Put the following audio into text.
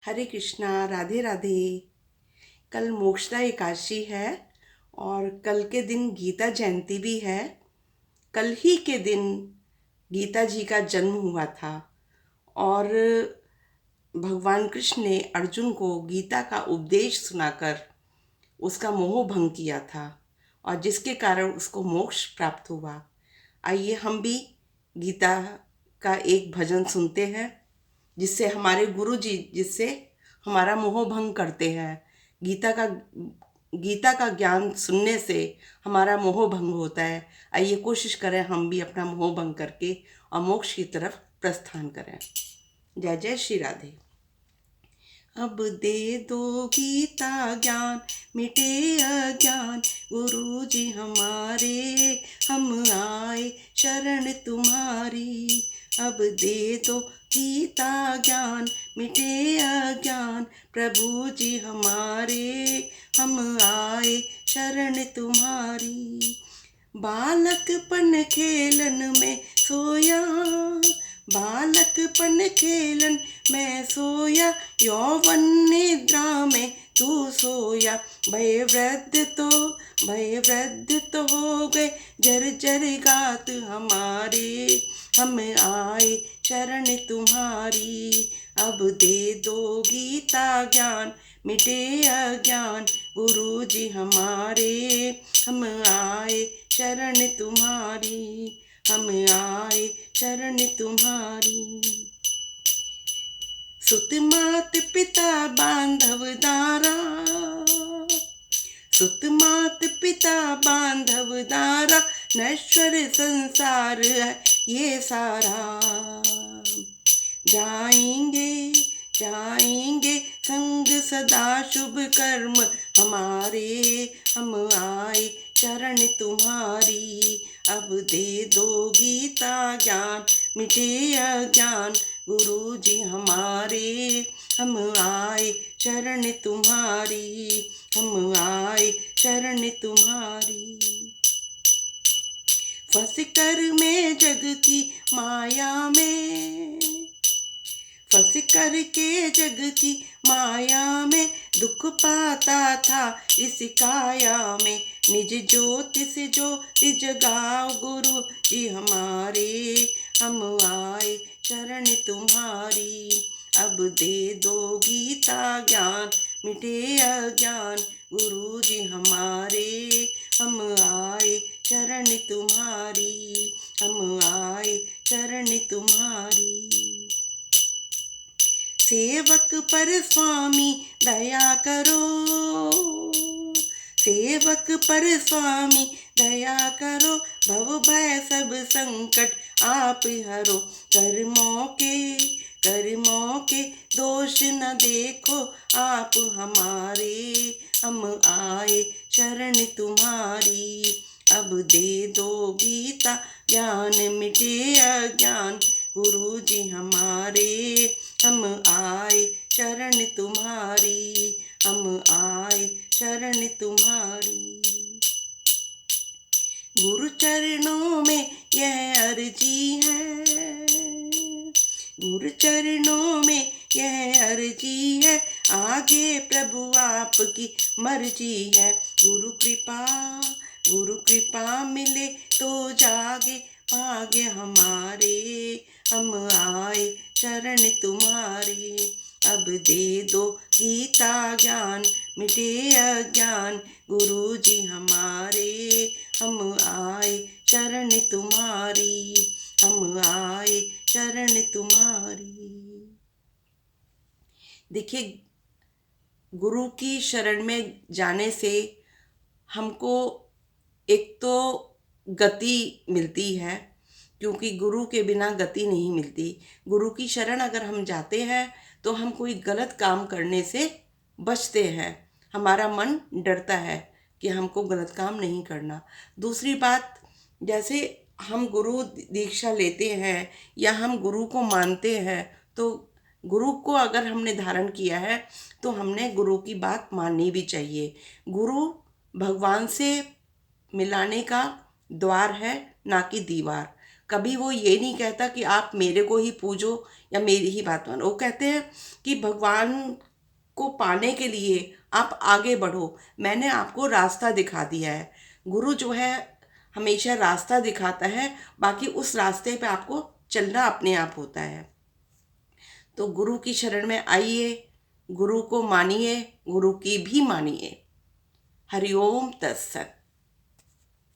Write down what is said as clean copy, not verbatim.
हरे कृष्णा, राधे राधे। कल मोक्षदा एकादशी है और कल के दिन गीता जयंती भी है। कल ही के दिन गीता जी का जन्म हुआ था और भगवान कृष्ण ने अर्जुन को गीता का उपदेश सुनाकर उसका मोह भंग किया था और जिसके कारण उसको मोक्ष प्राप्त हुआ। आइए हम भी गीता का एक भजन सुनते हैं जिससे हमारे गुरु जी जिससे हमारा मोह भंग करते हैं। गीता का गीता का ज्ञान सुनने से हमारा मोह भंग होता है। आइए कोशिश करें हम भी अपना मोह भंग करके और मोक्ष की तरफ प्रस्थान करें। जय जय श्री राधे। अब दे दो गीता ज्ञान मिटे अज्ञान, गुरु जी हमारे हम आए शरण तुम्हारी। अब दे दो गीता ज्ञान मिटे अज्ञान, प्रभु जी हमारे हम आए शरण तुम्हारी। बालकपन खेलन में सोया, बालकपन खेलन में सोया, यौवन निद्रा में तू सोया। भय वृद्ध तो हो गए, जर गात हमारे हम आए शरण तुम्हारी। अब दे दो गीता ज्ञान मिटे अज्ञान, गुरु जी हमारे हम आए शरण तुम्हारी। हम आए शरण तुम्हारी। सुत मात पिता बांधव दारा, सुत मात पिता बांधव दारा, नश्वर संसार है ये सारा। जाएंगे जाएंगे संग सदा शुभ कर्म हमारे, हम आए शरण तुम्हारी। अब दे दो गीता ज्ञान मिटे अज्ञान, गुरु जी हमारे हम आए शरण तुम्हारी। हम आए शरण तुम्हारी। फंस कर मैं जग की माया में, फंस कर के जग की माया में, दुख पाता था इस काया में। निज ज्योति से ज्योति जगाओ गुरु जी हमारे, हम आए शरण तुम्हारी। अब दे दो गीता ज्ञान मिटे अज्ञान, गुरु जी हमारे हम आए शरण तुम्हारी। हम आए शरण तुम्हारी। सेवक पर स्वामी दया करो, सेवक पर स्वामी दया करो, भव भय सब संकट आप हरो। कर्मों के दोष न देखो आप हमारे, हम आए शरण तुम्हारी। अब दे दो गीता ज्ञान मिटे अज्ञान, गुरु जी हमारे हम आए शरण तुम्हारी। हम आए शरण तुम्हारी। गुरु चरणों में यह अर्जी है, गुरु चरणों में यह अर्जी है, आगे प्रभु आपकी मर्जी है। गुरु कृपा मिले तो जागे भाग्य हमारे, हम आए शरण तुम्हारे। अब दे दो गीता ज्ञान मिटे अज्ञान, गुरु जी हमारे हम आए शरण तुम्हारी। हम आए शरण तुम्हारी। देखिए, गुरु की शरण में जाने से हमको एक तो गति मिलती है, क्योंकि गुरु के बिना गति नहीं मिलती। गुरु की शरण अगर हम जाते हैं तो हम कोई गलत काम करने से बचते हैं। हमारा मन डरता है कि हमको गलत काम नहीं करना। दूसरी बात, जैसे हम गुरु दीक्षा लेते हैं या हम गुरु को मानते हैं, तो गुरु को अगर हमने धारण किया है तो हमने गुरु की बात माननी भी चाहिए। गुरु भगवान से मिलाने का द्वार है, ना कि दीवार। कभी वो ये नहीं कहता कि आप मेरे को ही पूजो या मेरी ही बात मानो। वो कहते हैं कि भगवान को पाने के लिए आप आगे बढ़ो, मैंने आपको रास्ता दिखा दिया है। गुरु जो है हमेशा रास्ता दिखाता है, बाकी उस रास्ते पे आपको चलना अपने आप होता है। तो गुरु की शरण में आइए, गुरु को मानिए, गुरु की भी मानिए। हरिओम तत्सत।